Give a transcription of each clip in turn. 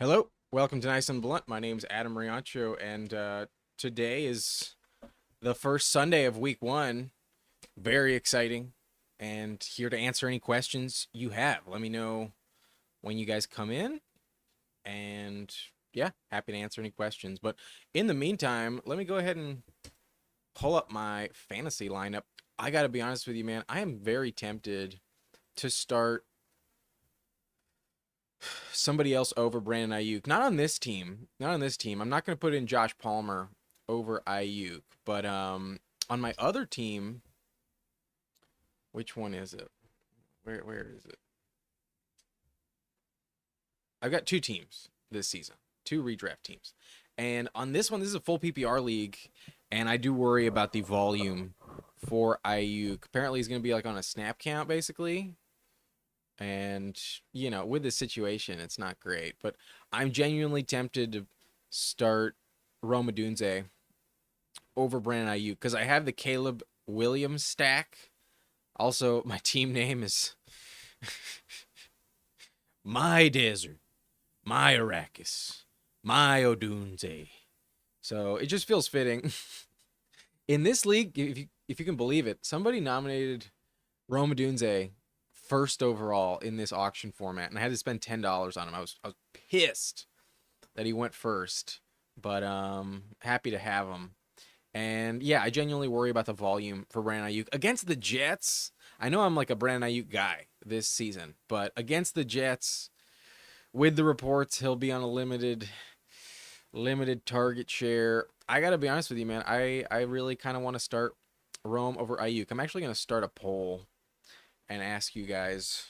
Hello, welcome to Nice and Blunt. My name's Adam Riancho, and today is the first Sunday of week one. Very exciting, and here to answer any questions you have. Let me know when you guys come in, and yeah, happy to answer any questions. But in the meantime, let me go ahead and pull up my fantasy lineup. I got to be honest with you, man. I am very tempted to start somebody else over Brandon Ayuk. Not on this team. Not on this team. I'm not going to put in Josh Palmer over Ayuk, but on my other team, which one is it? Where is it? I've got two teams this season, two redraft teams. And on this one, this is a full PPR league, and I do worry about the volume for Ayuk. Apparently, he's going to be like on a snap count basically. And, with this situation, it's not great. But I'm genuinely tempted to start Rome Odunze over Brandon Ayuk because I have the Caleb Williams stack. Also, my team name is My Desert, My Arrakis, My Odunze. So it just feels fitting. In this league, if you can believe it, somebody nominated Rome Odunze first overall in this auction format, and I had to spend $10 on him. I was pissed that he went first, but happy to have him. And yeah, I genuinely worry about the volume for Brandon Ayuk against the Jets. I know I'm like a Brandon Ayuk guy this season, but against the Jets, with the reports he'll be on a limited target share. I gotta be honest with you, man. I really kind of want to start Rome over Ayuk. I'm actually gonna start a poll and ask you guys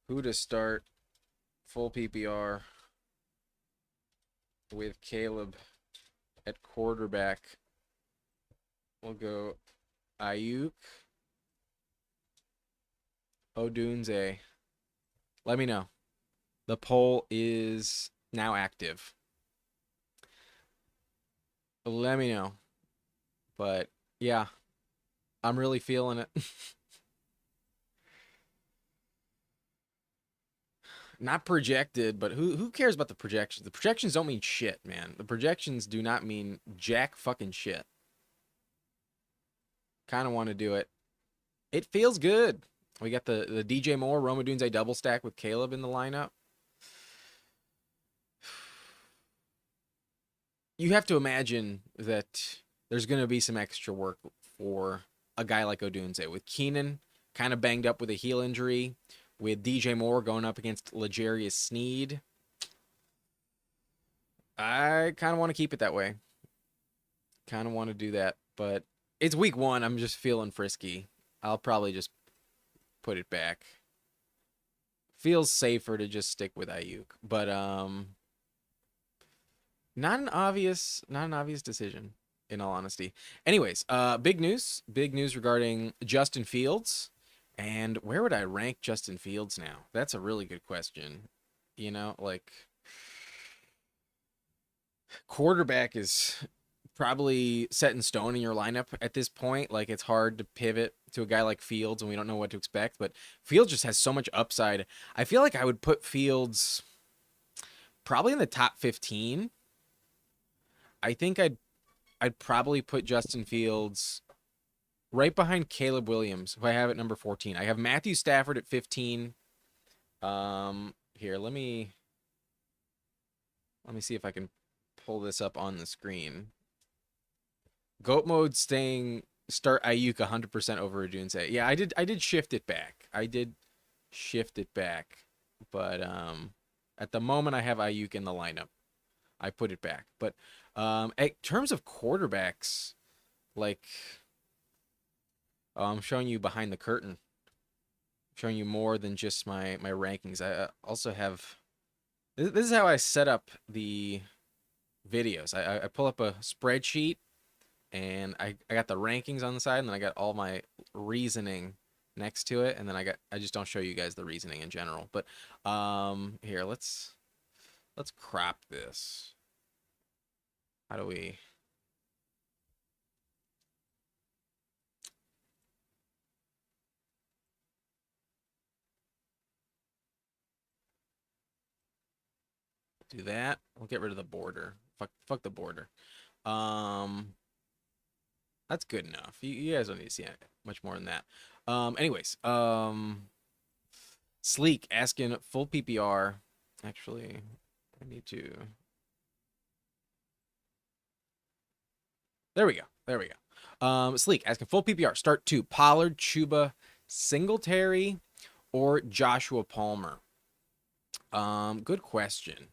who to start full PPR with Caleb at quarterback. We'll go Ayuk, Odunze. Let me know. The poll is now active. Let me know. But yeah, I'm really feeling it. Not projected, but who cares about the projections? The projections don't mean shit, man. The projections do not mean jack fucking shit. Kind of want to do it. It feels good. We got the DJ Moore, Roma Dunze double stack with Caleb in the lineup. You have to imagine that there's going to be some extra work for a guy like Odunze with Keenan kind of banged up with a heel injury, with DJ Moore going up against L'Jarius Sneed. I kind of want to keep it that way. Kind of want to do that, but it's week one. I'm just feeling frisky. I'll probably just put it back. Feels safer to just stick with Ayuk, but not an obvious decision in all honesty. Anyways, big news regarding Justin Fields. And where would I rank Justin Fields now? That's a really good question. Like quarterback is probably set in stone in your lineup at this point. Like it's hard to pivot to a guy like Fields and we don't know what to expect, but Fields just has so much upside. I feel like I would put Fields probably in the top 15. I think I'd probably put Justin Fields right behind Caleb Williams, who I have at number 14. I have Matthew Stafford at 15. Here, let me see if I can pull this up on the screen. Goat mode start Ayuk 100% over Odunze. Yeah, I did shift it back. But at the moment I have Ayuk in the lineup. I put it back. But in terms of quarterbacks, like I'm showing you behind the curtain. I'm showing you more than just my rankings. I also have this is how I set up the videos. I pull up a spreadsheet and I got the rankings on the side and then I got all my reasoning next to it and then I just don't show you guys the reasoning in general. But here, let's crop this. How do we Do that. We'll get rid of the border. Fuck the border. Um, that's good enough. You guys don't need to see much more than that. Anyways, Sleek asking full PPR. Actually, I need to. There we go. There we go. Sleek asking full PPR. Start 2. Pollard, Chuba, Singletary, or Joshua Palmer. Good question.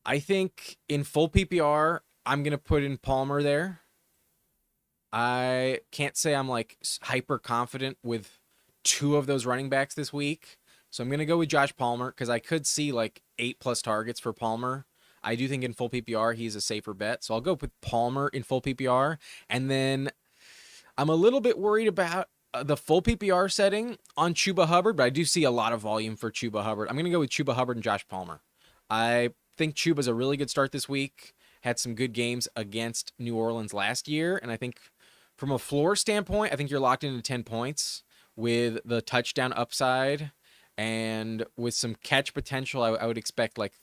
I think in full PPR, I'm gonna put in Palmer there. I can't say I'm like hyper confident with 2 of those running backs this week. So I'm going to go with Josh Palmer because I could see like 8+ targets for Palmer. I do think in full PPR, he's a safer bet. So I'll go with Palmer in full PPR. And then I'm a little bit worried about the full PPR setting on Chuba Hubbard, but I do see a lot of volume for Chuba Hubbard. I'm going to go with Chuba Hubbard and Josh Palmer. I think Chuba's a really good start this week. Had some good games against New Orleans last year. And I think from a floor standpoint, I think you're locked into 10 points with the touchdown upside and with some catch potential. I would expect like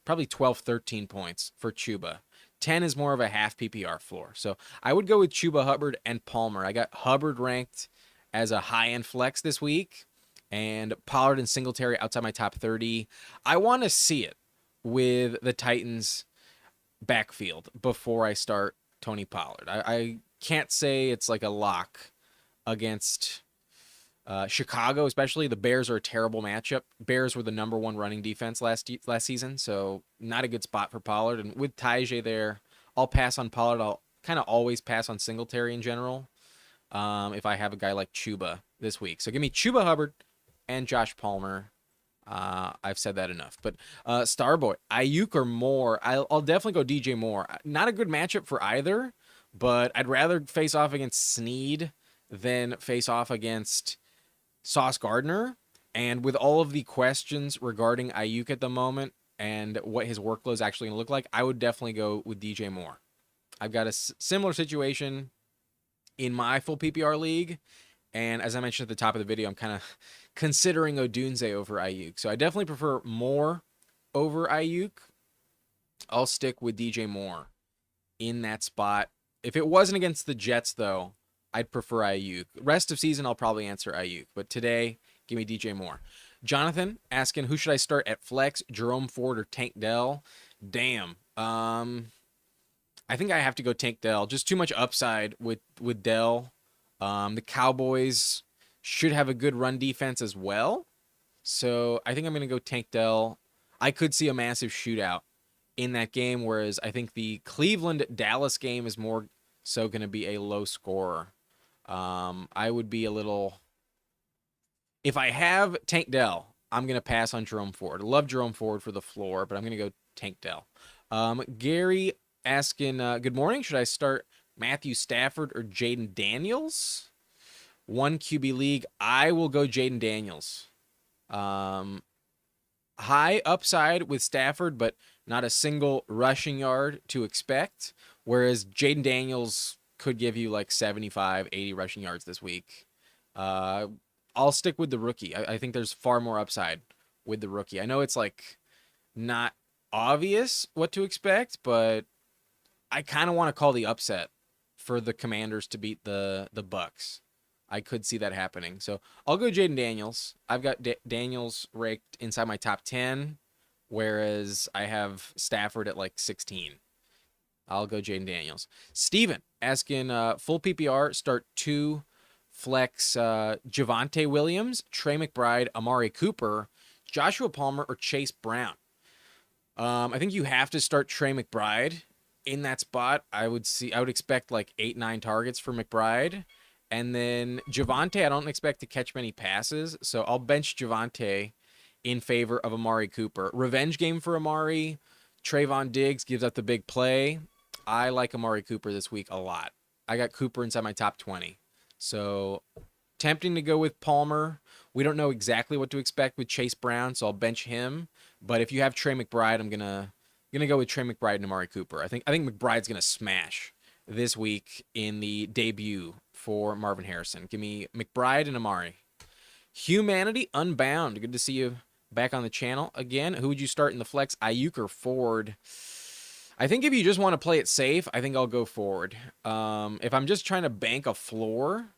probably 12, 13 points for Chuba. 10 is more of a half PPR floor. So I would go with Chuba Hubbard and Palmer. I got Hubbard ranked as a high-end flex this week and Pollard and Singletary outside my top 30. I want to see it with the Titans backfield before I start Tony Pollard. I can't say it's like a lock against Chicago, especially. The Bears are a terrible matchup. Bears were the number 1 running defense last season, so not a good spot for Pollard. And with Tajay there, I'll pass on Pollard. I'll kind of always pass on Singletary in general if I have a guy like Chuba this week. So give me Chuba Hubbard and Josh Palmer. I've said that enough. But Starboy, Ayuk or Moore, I'll definitely go DJ Moore. Not a good matchup for either, but I'd rather face off against Snead than face off against Sauce Gardner. And with all of the questions regarding Ayuk at the moment and what his workload is actually going to look like, I would definitely go with DJ Moore. I've got a similar situation in my full PPR league. And as I mentioned at the top of the video, I'm kind of considering Odunze over Ayuk. So I definitely prefer Moore over Ayuk. I'll stick with DJ Moore in that spot. If it wasn't against the Jets, though, I'd prefer Ayuk. Rest of season, I'll probably answer Ayuk. But today, give me DJ Moore. Jonathan asking, who should I start at flex, Jerome Ford or Tank Dell? Damn. I think I have to go Tank Dell. Just too much upside with Dell. The Cowboys should have a good run defense as well. So I think I'm going to go Tank Dell. I could see a massive shootout in that game, whereas I think the Cleveland-Dallas game is more so going to be a low scorer. I would be a little... If I have Tank Dell, I'm going to pass on Jerome Ford. I love Jerome Ford for the floor, but I'm going to go Tank Dell. Gary asking, good morning. Should I start Matthew Stafford or Jaden Daniels? 1 QB league. I will go Jaden Daniels. High upside with Stafford, but not a single rushing yard to expect. Whereas Jaden Daniels could give you like 75, 80 rushing yards this week. I'll stick with the rookie. I think there's far more upside with the rookie. I know it's like not obvious what to expect, but I kind of want to call the upset for the Commanders to beat the Bucks. I could see that happening. So I'll go Jaden Daniels. I've got Daniels ranked inside my top 10, whereas I have Stafford at like 16. I'll go Jaden Daniels. Steven asking full PPR, start 2 flex Javonte Williams, Trey McBride, Amari Cooper, Joshua Palmer, or Chase Brown. I think you have to start Trey McBride in that spot. I would expect like 8-9 targets for McBride. And then Javonte, I don't expect to catch many passes, so I'll bench Javonte in favor of Amari Cooper. Revenge game for Amari. Trayvon Diggs gives up the big play. I like Amari Cooper this week a lot. I got Cooper inside my top 20. So tempting to go with Palmer. We don't know exactly what to expect with Chase Brown, so I'll bench him. But if you have Trey McBride, I'm gonna go with Trey McBride and Amari Cooper. I think McBride's gonna smash this week in the debut for Marvin Harrison. Give me McBride and Amari. Humanity Unbound. Good to see you back on the channel again. Who would you start in the flex, Ayuk or Ford? I think if you just want to play it safe, I think I'll go Ford. If I'm just trying to bank a floor,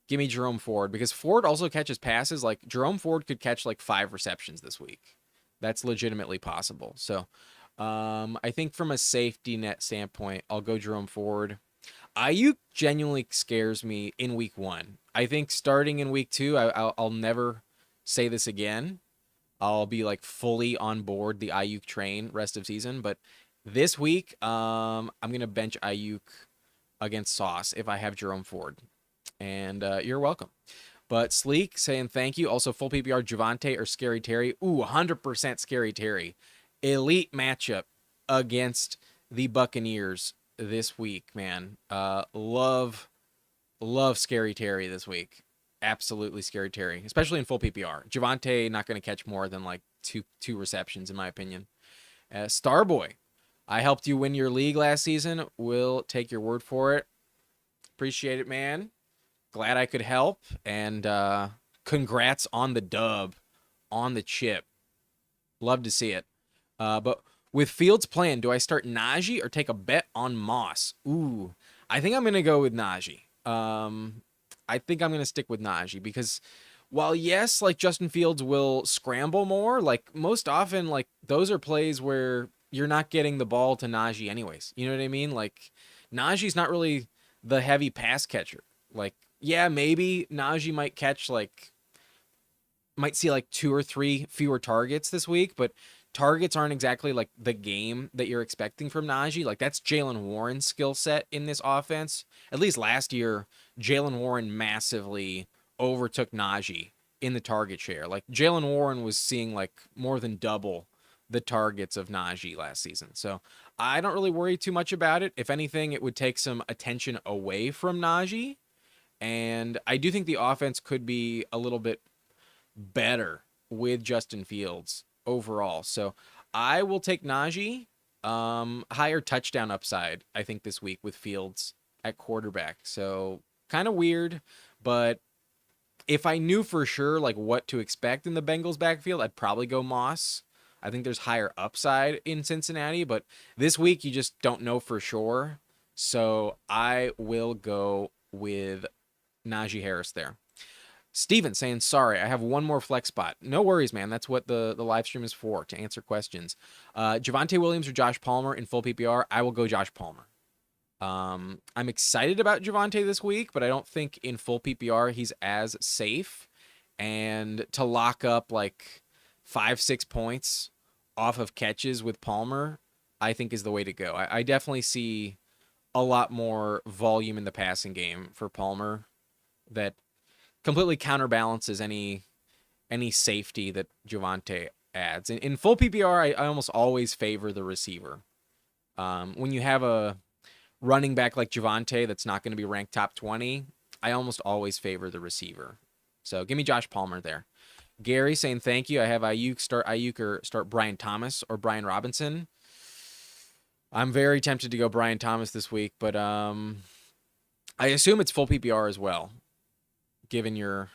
give me Jerome Ford, because Ford also catches passes. Like, Jerome Ford could catch like 5 receptions this week. That's legitimately possible. So I think from a safety net standpoint, I'll go Jerome Ford. Ayuk genuinely scares me in week 1. I think starting in week 2, I'll never say this again. I'll be like fully on board the Ayuk train rest of season. But this week, I'm going to bench Ayuk against Sauce if I have Jerome Ford. And you're welcome. But Sleek saying thank you. Also, full PPR, Javonte or Scary Terry. Ooh, 100% Scary Terry. Elite matchup against the Buccaneers this week, man. Love Scary Terry this week. Absolutely Scary Terry, especially in full PPR. Javonte not going to catch more than like two receptions, in my opinion. Starboy, I helped you win your league last season. Will take your word for it. Appreciate it, man. Glad I could help, and congrats on the dub, on the chip. Love to see it. But with Fields' plan, do I start Najee or take a bet on Moss? Ooh, I think I'm going to go with Najee. I think I'm going to stick with Najee because while, yes, like Justin Fields will scramble more, like most often, like those are plays where you're not getting the ball to Najee anyways. You know what I mean? Like Najee's not really the heavy pass catcher. Like, yeah, maybe Najee might catch might see like 2 or 3 fewer targets this week, but targets aren't exactly like the game that you're expecting from Najee. Like that's Jaylen Warren's skill set in this offense. At least last year, Jaylen Warren massively overtook Najee in the target share. Like Jaylen Warren was seeing like more than double the targets of Najee last season. So I don't really worry too much about it. If anything, it would take some attention away from Najee. And I do think the offense could be a little bit better with Justin Fields overall. So I will take Najee. Higher touchdown upside, I think, this week with Fields at quarterback. So kind of weird, but if I knew for sure like what to expect in the Bengals backfield, I'd probably go Moss. I think there's higher upside in Cincinnati, but this week you just don't know for sure. So I will go with Najee Harris there. Steven saying, sorry, I have one more flex spot. No worries, man. That's what the live stream is for, to answer questions. Javonte Williams or Josh Palmer in full PPR? I will go Josh Palmer. I'm excited about Javonte this week, but I don't think in full PPR he's as safe. And to lock up like 5-6 points off of catches with Palmer, I think is the way to go. I definitely see a lot more volume in the passing game for Palmer that completely counterbalances any safety that Javonte adds. In full PPR, I almost always favor the receiver. When you have a running back like Javonte that's not going to be ranked top 20, I almost always favor the receiver. So give me Josh Palmer there. Gary saying thank you. I have Ayuk, start Ayuk or start Brian Thomas or Brian Robinson. I'm very tempted to go Brian Thomas this week, but I assume it's full PPR as well, given your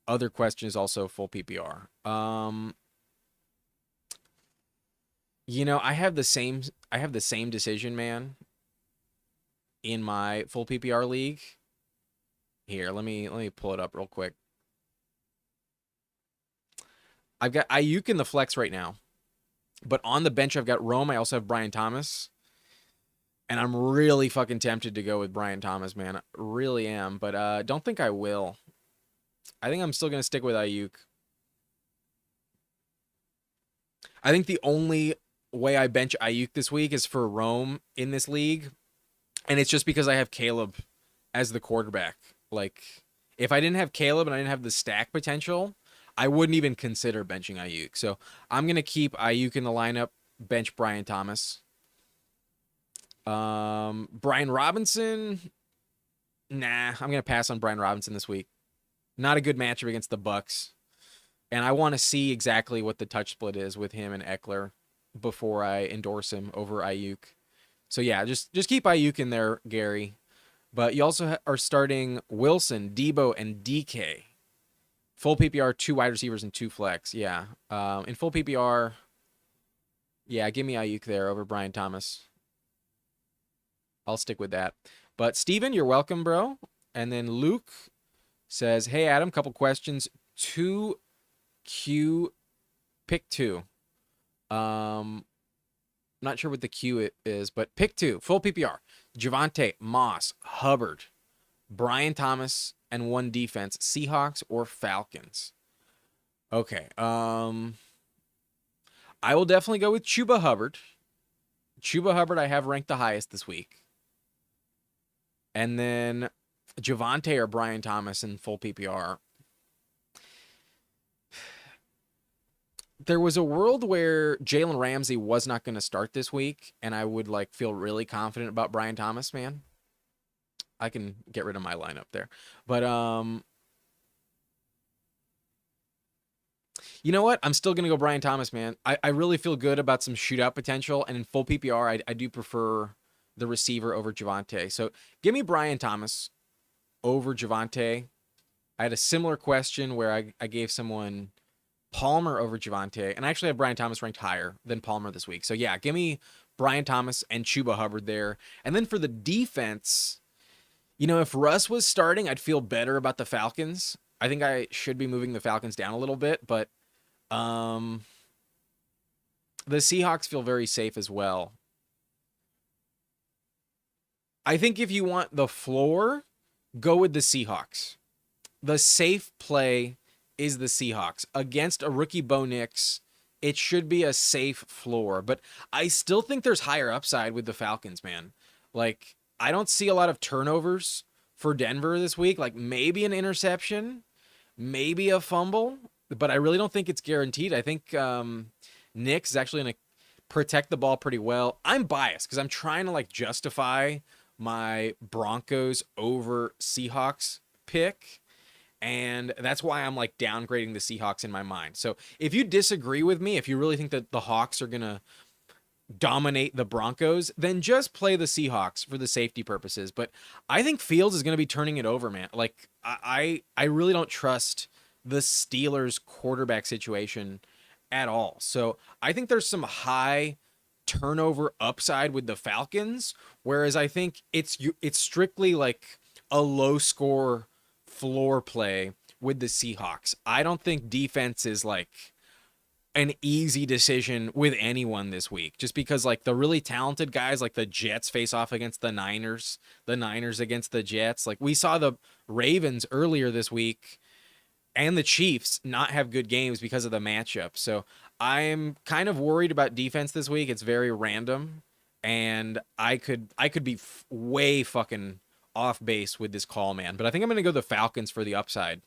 other question is also full PPR. I have the same decision, man, in my full PPR league. Here, let me pull it up real quick. I've got Ayuk in the flex right now, but on the bench I've got Rome. I also have Brian Thomas, and I'm really fucking tempted to go with Brian Thomas, man. I really am, but don't think I will. I think I'm still gonna stick with Ayuk. I think the only way I bench Ayuk this week is for Rome in this league, and it's just because I have Caleb as the quarterback. Like, if I didn't have Caleb and I didn't have the stack potential, I wouldn't even consider benching Ayuk. So I'm going to keep Ayuk in the lineup, bench Brian Thomas. Brian Robinson, nah, I'm going to pass on Brian Robinson this week. Not a good matchup against the Bucks. And I want to see exactly what the touch split is with him and Eckler before I endorse him over Ayuk. So yeah, just keep Ayuk in there, Gary. But you also are starting Wilson, Debo, and DK. Full PPR, 2 wide receivers and 2 flex. Yeah. In full PPR, yeah, give me Ayuk there over Brian Thomas. I'll stick with that. But Steven, you're welcome, bro. And then Luke says, hey, Adam, couple questions. 2Q pick 2. Not sure what the Q is, but pick 2. Full PPR. Javonte, Moss, Hubbard, Brian Thomas, and 1 defense. Seahawks or Falcons? Okay. I will definitely go with Chuba Hubbard. Chuba Hubbard I have ranked the highest this week. And then Javonte or Brian Thomas in full PPR. There was a world where Jalen Ramsey was not going to start this week, and I would like feel really confident about Brian Thomas, man. I can get rid of my lineup there. But you know what? I'm still going to go Brian Thomas, man. I really feel good about some shootout potential, and in full PPR, I do prefer the receiver over Javonte. So give me Brian Thomas over Javonte. I had a similar question where I gave someone Palmer over Javonte, and I actually have Brian Thomas ranked higher than Palmer this week. So yeah, give me Brian Thomas and Chuba Hubbard there. And then for the defense, you know, if Russ was starting, I'd feel better about the Falcons. I think I should be moving the Falcons down a little bit, but the Seahawks feel very safe as well. I think if you want the floor, go with the Seahawks. The safe play is the Seahawks. Against a rookie Bo Nix, it should be a safe floor. But I still think there's higher upside with the Falcons, man. Like, I don't see a lot of turnovers for Denver this week. Like, maybe an interception, maybe a fumble, but I really don't think it's guaranteed. I think Nix is actually going to protect the ball pretty well. I'm biased because I'm trying to, like, justify my Broncos over Seahawks pick. And that's why I'm like downgrading the Seahawks in my mind. So if you disagree with me, if you really think that the Hawks are going to dominate the Broncos, then just play the Seahawks for the safety purposes. But I think Fields is going to be turning it over, man. Like I really don't trust the Steelers quarterback situation at all. So I think there's some high turnover upside with the Falcons, whereas I think it's strictly like a low score floor play with the Seahawks. I don't think defense is like an easy decision with anyone this week, just because like the really talented guys like the Jets face off against the Niners against the Jets. Like we saw the Ravens earlier this week and the Chiefs not have good games because of the matchup. So I'm kind of worried about defense this week. It's very random, and I could be way fucking off base with this call, man. But I think I'm going to go the Falcons for the upside.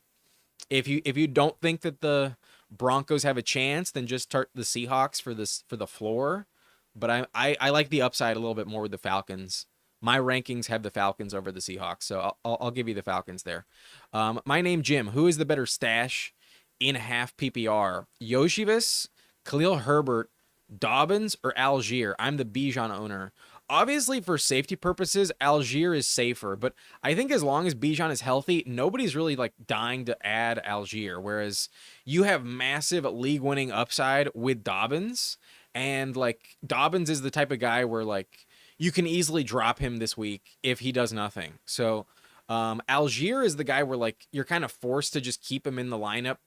If you don't think that the Broncos have a chance, then just start the Seahawks for the floor. But I like the upside a little bit more with the Falcons. My rankings have the Falcons over the Seahawks, so I'll give you the Falcons there. My name Jim. Who is the better stash in half PPR? Yoshivas, Khalil Herbert, Dobbins, or Algier? I'm the Bijan owner. Obviously, for safety purposes, Algier is safer, but I think as long as Bijan is healthy, nobody's really like dying to add Algier, whereas you have massive league-winning upside with Dobbins, and like Dobbins is the type of guy where like you can easily drop him this week if he does nothing. So Algier is the guy where like you're kind of forced to just keep him in the lineup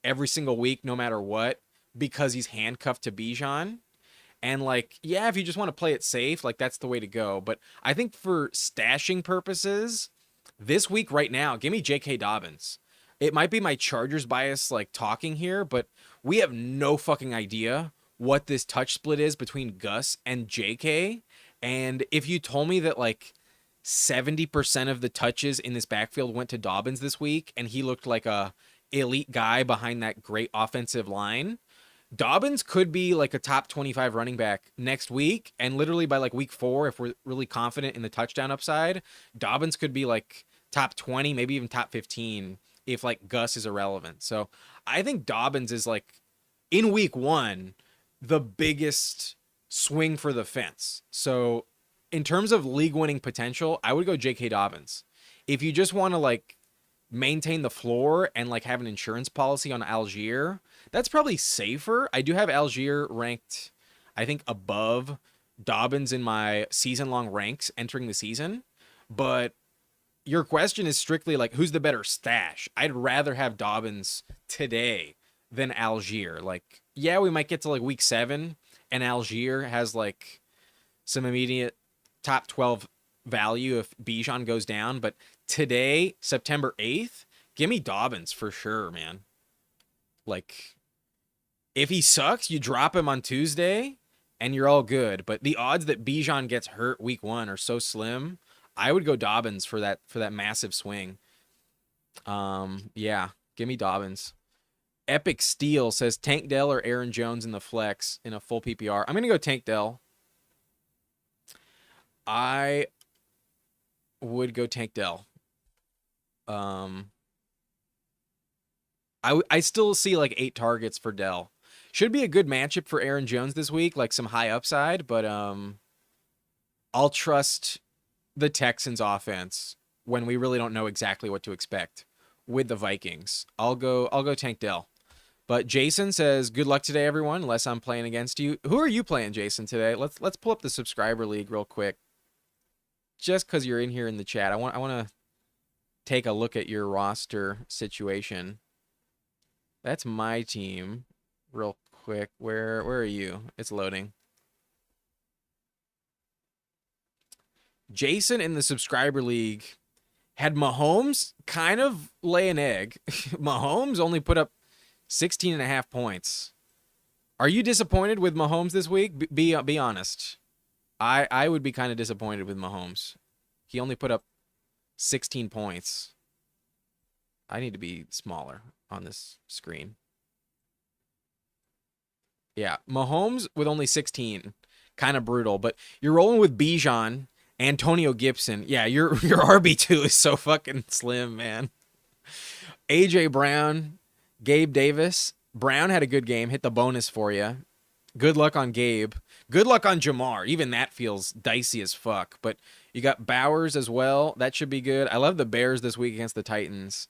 every single week, no matter what, because he's handcuffed to Bijan. And like, yeah, if you just want to play it safe, like that's the way to go. But I think for stashing purposes, this week right now, give me J.K. Dobbins. It might be my Chargers bias like talking here, but we have no fucking idea what this touch split is between Gus and J.K. And if you told me that like 70% of the touches in this backfield went to Dobbins this week, and he looked like a elite guy behind that great offensive line, Dobbins could be like a top 25 running back next week. And literally by like week 4, if we're really confident in the touchdown upside, Dobbins could be like top 20, maybe even top 15 if like Gus is irrelevant. So I think Dobbins is like in week 1, the biggest swing for the fence. So in terms of league winning potential, I would go J.K. Dobbins. If you just want to like maintain the floor and like have an insurance policy on Algier, that's probably safer. I do have Algier ranked, I think, above Dobbins in my season-long ranks entering the season. But your question is strictly like, who's the better stash? I'd rather have Dobbins today than Algier. Like, yeah, we might get to like week 7 and Algier has like some immediate top 12 value if Bijan goes down, but today, September 8th, give me Dobbins for sure, man. Like, if he sucks, you drop him on Tuesday and you're all good. But the odds that Bijan gets hurt week 1 are so slim. I would go Dobbins for that massive swing. Yeah, give me Dobbins. Epic Steel says Tank Dell or Aaron Jones in the flex in a full PPR. I'm going to go Tank Dell. I would go Tank Dell. I still see like 8 targets for Dell. Should be a good matchup for Aaron Jones this week, like some high upside, but I'll trust the Texans offense when we really don't know exactly what to expect with the Vikings. I'll go Tank Dell. But Jason says, "Good luck today, everyone, unless I'm playing against you." Who are you playing, Jason, today? Let's pull up the subscriber league real quick. Just because you're in here in the chat, I want to take a look at your roster situation. That's my team, real quick. Where are you? It's loading. Jason in the subscriber league had Mahomes kind of lay an egg. Mahomes only put up 16.5 points. Are you disappointed with Mahomes this week? Be honest. I would be kind of disappointed with Mahomes. He only put up 16 points. I need to be smaller on this screen. Yeah, Mahomes with only 16. Kind of brutal, but you're rolling with Bijan, Antonio Gibson. Yeah, your RB2 is so fucking slim, man. AJ Brown, Gabe Davis. Brown had a good game, hit the bonus for you. Good luck on Gabe. Good luck on Jamar. Even that feels dicey as fuck. But you got Bowers as well. That should be good. I love the Bears this week against the Titans.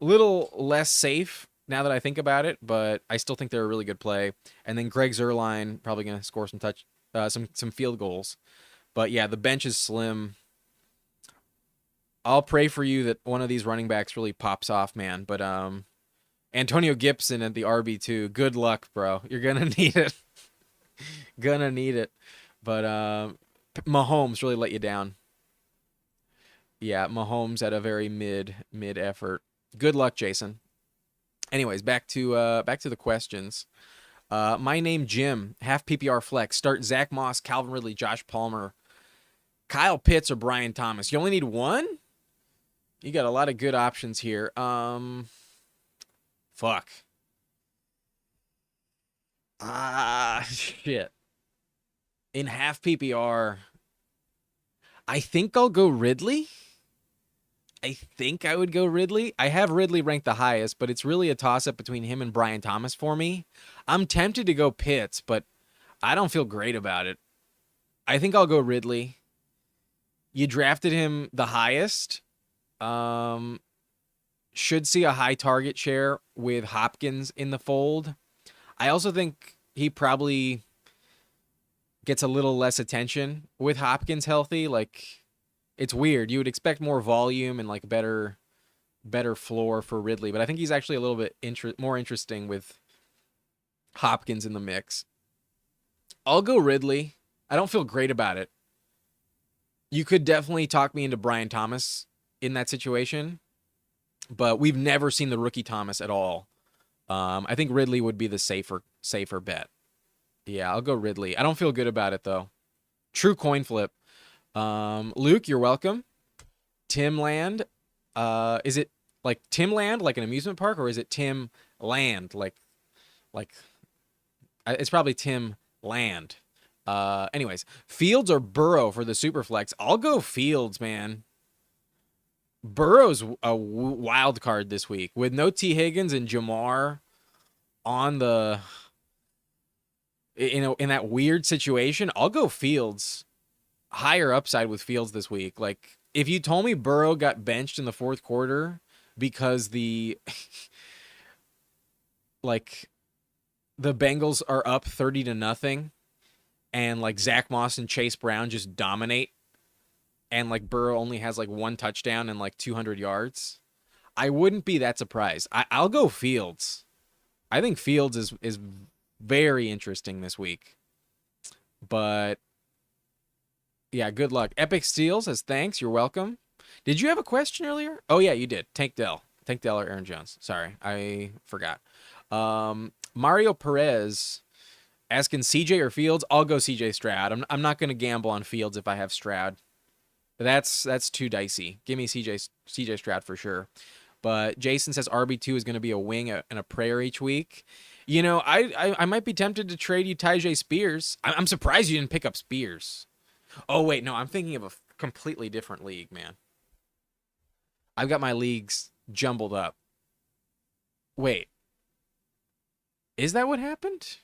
Little less safe now that I think about it, but I still think they're a really good play. And then Greg Zuerlein probably going to score some field goals. But yeah, the bench is slim. I'll pray for you that one of these running backs really pops off, man. But Antonio Gibson at the RB2. Good luck, bro. You're going to need it. Gonna need it. But Mahomes really let you down. Yeah, Mahomes at a very mid effort. Good luck, Jason. Anyways, back to the questions. My name Jim, half PPR flex. Start Zach Moss, Calvin Ridley, Josh Palmer, Kyle Pitts, or Brian Thomas. You only need one? You got a lot of good options here. Fuck. Shit. In half PPR, I think I'll go Ridley. I think I would go Ridley. I have Ridley ranked the highest, but it's really a toss-up between him and Brian Thomas for me. I'm tempted to go Pitts, but I don't feel great about it. I think I'll go Ridley. You drafted him the highest. Should see a high target share with Hopkins in the fold. I also think he probably gets a little less attention with Hopkins healthy. Like, it's weird. You would expect more volume and like better floor for Ridley, but I think he's actually a little bit more interesting with Hopkins in the mix. I'll go Ridley. I don't feel great about it. You could definitely talk me into Brian Thomas in that situation, but we've never seen the rookie Thomas at all. I think Ridley would be the safer bet. Yeah, I'll go Ridley. I don't feel good about it though. True coin flip. Luke, you're welcome. Timland. Is it like Timland, like an amusement park, or is it Tim Land, like it's probably Tim Land. Anyways, Fields or Burrow for the Superflex? I'll go Fields, man. Burrow's a wild card this week with no T. Higgins and Jamar on the in that weird situation. I'll go Fields. Higher upside with Fields this week. Like, if you told me Burrow got benched in the fourth quarter because like the Bengals are up 30-0 and like Zach Moss and Chase Brown just dominate and like Burrow only has like one touchdown and like 200 yards, I wouldn't be that surprised. I'll go Fields. I think Fields is very interesting this week. But yeah, good luck. Epic Steel says thanks. You're welcome. Did you have a question earlier? Oh yeah, you did. Tank Dell or Aaron Jones. Sorry, I forgot. Mario Perez asking CJ or Fields. I'll go CJ Stroud. I'm not gonna gamble on Fields if I have Stroud. That's too dicey. Give me CJ Stroud for sure. But Jason says RB2 is going to be a wing and a prayer each week. You know, I might be tempted to trade you Tyjae Spears. I'm surprised you didn't pick up Spears. Oh, wait, no, I'm thinking of a completely different league, man. I've got my leagues jumbled up. Wait, is that what happened?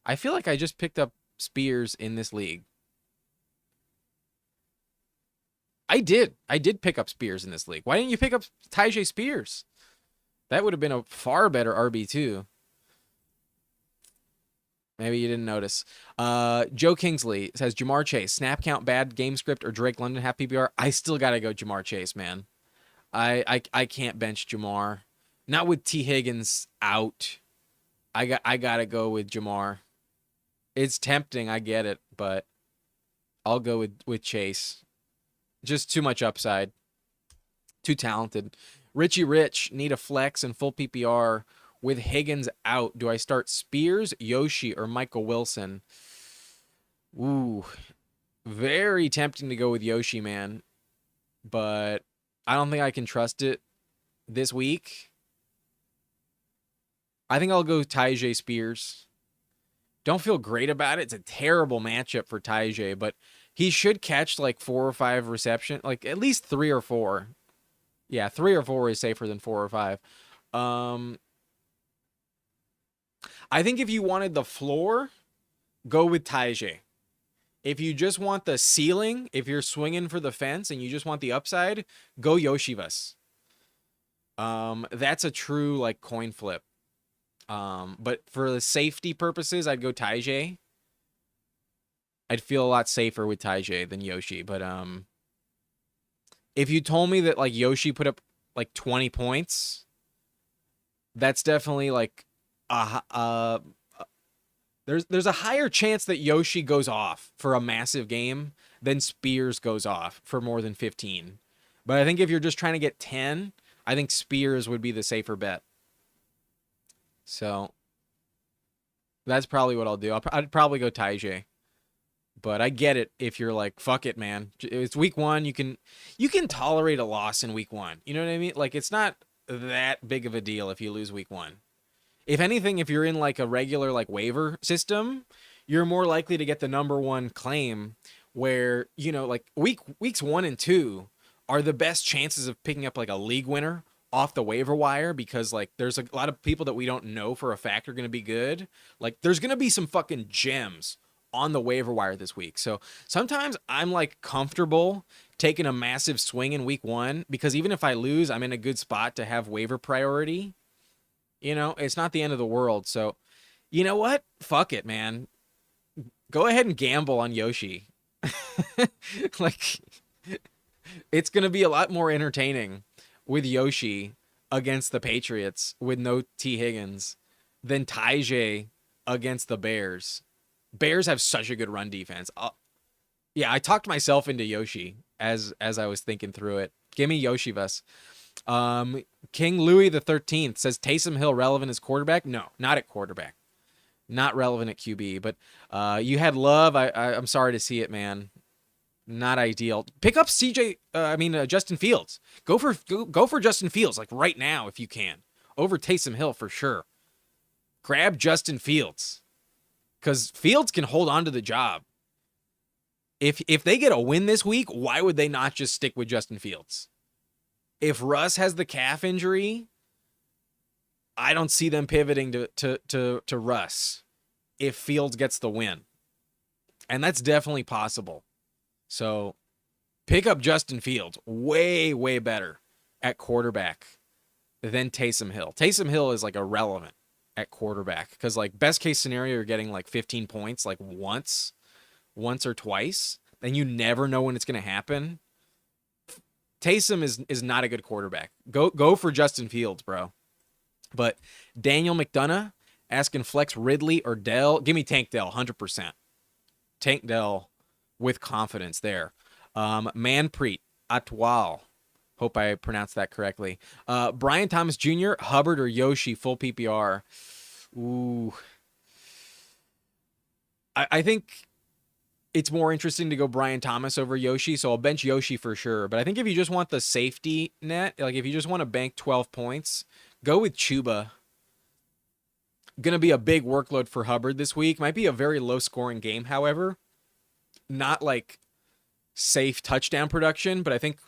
I feel like I just picked up Spears in this league. I did pick up Spears in this league. Why didn't you pick up Tyjae Spears? That would have been a far better RB2. Maybe you didn't notice. Joe Kingsley says, Jamar Chase, snap count bad, game script, or Drake London half PPR? I still got to go Jamar Chase, man. I can't bench Jamar. Not with T. Higgins out. I got to go with Jamar. It's tempting, I get it, but I'll go with Chase. Just too much upside. Too talented. Richie Rich, need a flex and full PPR. With Higgins out, do I start Spears, Yoshi, or Michael Wilson? Ooh. Very tempting to go with Yoshi, man. But I don't think I can trust it this week. I think I'll go Tyjae Spears. Don't feel great about it. It's a terrible matchup for Tyjae, but he should catch like 4 or 5 reception, like at least 3 or 4. Yeah, 3 or 4 is safer than 4 or 5. I think if you wanted the floor, go with Tyjae. If you just want the ceiling, if you're swinging for the fence and you just want the upside, go Yoshivas. That's a true like coin flip. But for the safety purposes, I'd go Tyjae. I'd feel a lot safer with Tyjae than Yoshi. But if you told me that like Yoshi put up like 20 points, that's definitely like there's a higher chance that Yoshi goes off for a massive game than Spears goes off for more than 15. But I think if you're just trying to get 10, I think Spears would be the safer bet. So that's probably what I'll do. I'd probably go Tyjae. But I get it if you're like, fuck it, man. It's week 1. You can tolerate a loss in week 1. You know what I mean? Like, it's not that big of a deal if you lose week 1. If anything, if you're in like a regular like waiver system, you're more likely to get the number 1 claim where, you know, like weeks 1 and 2 are the best chances of picking up like a league winner off the waiver wire, because like there's a lot of people that we don't know for a fact are going to be good. Like there's going to be some fucking gems on the waiver wire this week. So sometimes I'm like comfortable taking a massive swing in week 1, because even if I lose, I'm in a good spot to have waiver priority. You know, it's not the end of the world. So you know what? Fuck it, man. Go ahead and gamble on Yoshi. Like, it's going to be a lot more entertaining with Yoshi against the Patriots with no T. Higgins than Tyjae against the Bears. Bears have such a good run defense. Yeah, I talked myself into Yoshi as I was thinking through it. Give me Yoshivas. King Louis the 13th says Taysom Hill relevant as quarterback? No, not at quarterback. Not relevant at QB. But you had Love. I'm sorry to see it, man. Not ideal. Pick up Justin Fields. Go for Justin Fields like right now if you can. Over Taysom Hill for sure. Grab Justin Fields. Because Fields can hold on to the job. If they get a win this week, why would they not just stick with Justin Fields? If Russ has the calf injury, I don't see them pivoting to Russ if Fields gets the win. And that's definitely possible. So Pick up Justin Fields. Way, way better at quarterback than Taysom Hill. Taysom Hill is like irrelevant at quarterback because like best case scenario, you're getting like 15 points like once or twice, and you never know when it's going to happen. Taysom is not a good quarterback. Go for Justin Fields, bro. But Daniel McDonough asking flex Ridley or Dell. Give me Tank Dell, 100%. Tank Dell with confidence there. Manpreet Atwal. Hope I pronounced that correctly. Brian Thomas Jr., Hubbard or Yoshi, full PPR. Ooh. I think it's more interesting to go Brian Thomas over Yoshi, so I'll bench Yoshi for sure. But I think if you just want the safety net, like if you just want to bank 12 points, go with Chuba. Going to be a big workload for Hubbard this week. Might be a very low-scoring game, however. Not like safe touchdown production, but I think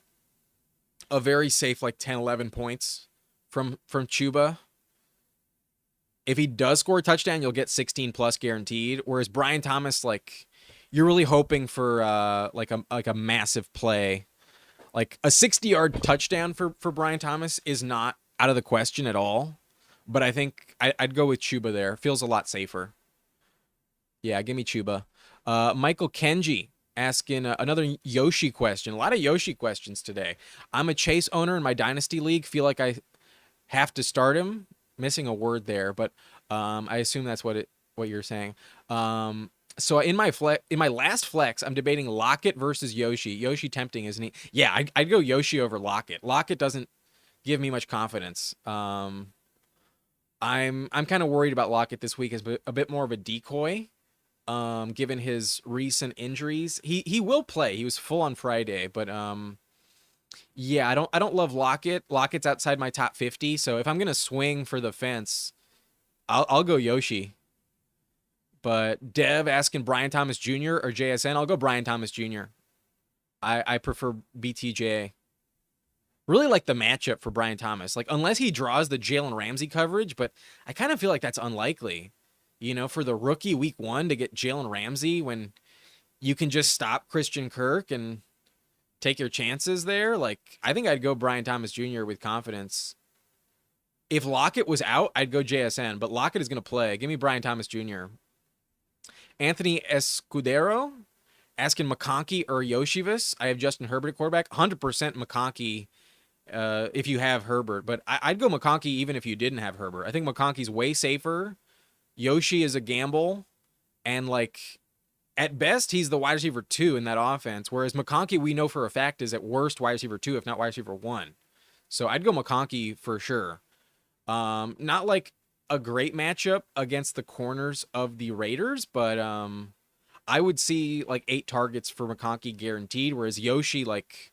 a very safe like 10, 11 points from Chuba. If he does score a touchdown, you'll get 16 plus guaranteed. Whereas Brian Thomas, like, you're really hoping for like a massive play. Like a 60-yard touchdown for Brian Thomas is not out of the question at all. But I think I'd go with Chuba there. Feels a lot safer. Yeah, give me Chuba. Michael Kenji asking another Yoshi question. A lot of Yoshi questions today. I'm a Chase owner in my Dynasty League. Feel like I have to start him. Missing a word there, but I assume that's what you're saying. So in my last flex, I'm debating Lockett versus Yoshi. Yoshi tempting, isn't he? Yeah, I'd go Yoshi over Lockett. Lockett doesn't give me much confidence. I'm kind of worried about Lockett this week as a bit more of a decoy. Given his recent injuries, he will play. He was full on Friday, but yeah, I don't love Lockett. Lockett's outside my top 50, so if I'm gonna swing for the fence, I'll go Yoshi. But Dev asking Brian Thomas Jr. or JSN, I'll go Brian Thomas Jr. I prefer BTJ. Really like the matchup for Brian Thomas. Like unless he draws the Jalen Ramsey coverage, but I kind of feel like that's unlikely. You know, for the rookie week 1 to get Jalen Ramsey when you can just stop Christian Kirk and take your chances there. Like, I think I'd go Brian Thomas Jr. with confidence. If Lockett was out, I'd go JSN, but Lockett is going to play. Give me Brian Thomas Jr. Anthony Escudero asking McConkey or Yoshivas. I have Justin Herbert at quarterback. 100% McConkey if you have Herbert, but I'd go McConkey even if you didn't have Herbert. I think McConkey's way safer. Yoshi is a gamble, and like at best he's the wide receiver 2 in that offense, whereas McConkey we know for a fact is at worst wide receiver 2 if not wide receiver 1. So I'd go McConkey for sure. Not like a great matchup against the corners of the Raiders, but I would see like 8 targets for McConkey guaranteed, whereas Yoshi, like,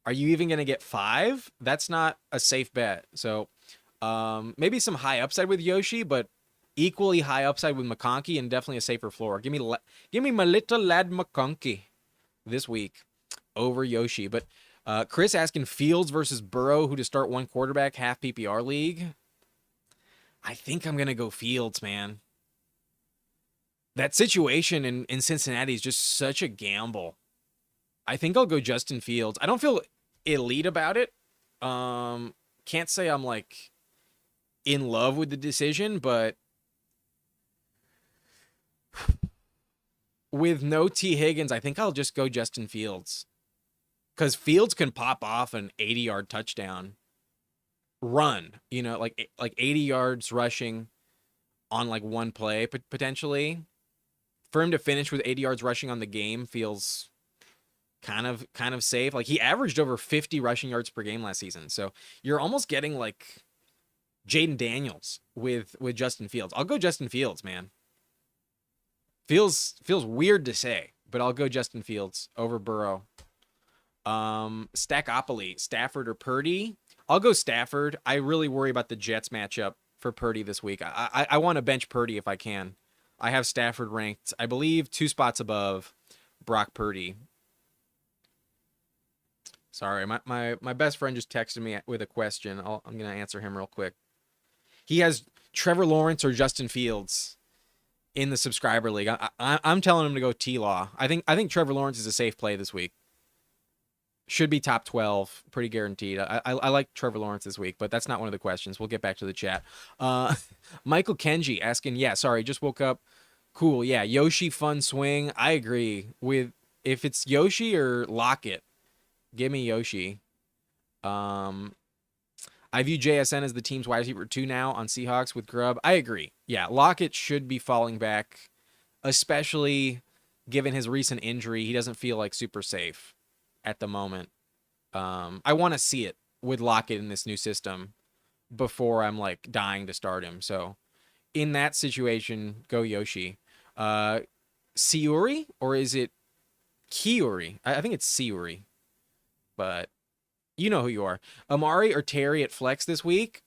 are you even going to get 5? That's not a safe bet. So maybe some high upside with Yoshi, but equally high upside with McConkey and definitely a safer floor. Give me my little lad McConkey this week over Yoshi. But Chris asking Fields versus Burrow, who to start one quarterback, half PPR league. I think I'm going to go Fields, man. That situation in Cincinnati is just such a gamble. I think I'll go Justin Fields. I don't feel elite about it. Can't say I'm like in love with the decision, but with no T. Higgins, I think I'll just go Justin Fields. Because Fields can pop off an 80-yard touchdown run, you know, like 80 yards rushing on like one play, potentially. For him to finish with 80 yards rushing on the game feels kind of safe. Like he averaged over 50 rushing yards per game last season. So you're almost getting like Jaden Daniels with Justin Fields. I'll go Justin Fields, man. Feels weird to say, but I'll go Justin Fields over Burrow. Stackopoly, Stafford or Purdy? I'll go Stafford. I really worry about the Jets matchup for Purdy this week. I want to bench Purdy if I can. I have Stafford ranked, I believe, 2 spots above Brock Purdy. Sorry, my best friend just texted me with a question. I'm going to answer him real quick. He has Trevor Lawrence or Justin Fields in the subscriber league. I'm telling him to go T-Law. I think Trevor Lawrence is a safe play this week. Should be top 12, pretty guaranteed. I like Trevor Lawrence this week, but that's not one of the questions. We'll get back to the chat. Uh, Michael Kenji asking, yeah, sorry, just woke up. Cool, yeah, Yoshi fun swing. I agree with if it's Yoshi or Lockett, give me Yoshi. Um, I view JSN as the team's wide receiver 2 now on Seahawks with Grubb. I agree. Yeah, Lockett should be falling back, especially given his recent injury. He doesn't feel like super safe at the moment. I want to see it with Lockett in this new system before I'm like dying to start him. So in that situation, go Yoshi. Siuri, or is it Kiuri? I think it's Siuri, but you know who you are. Amari or Terry at flex this week?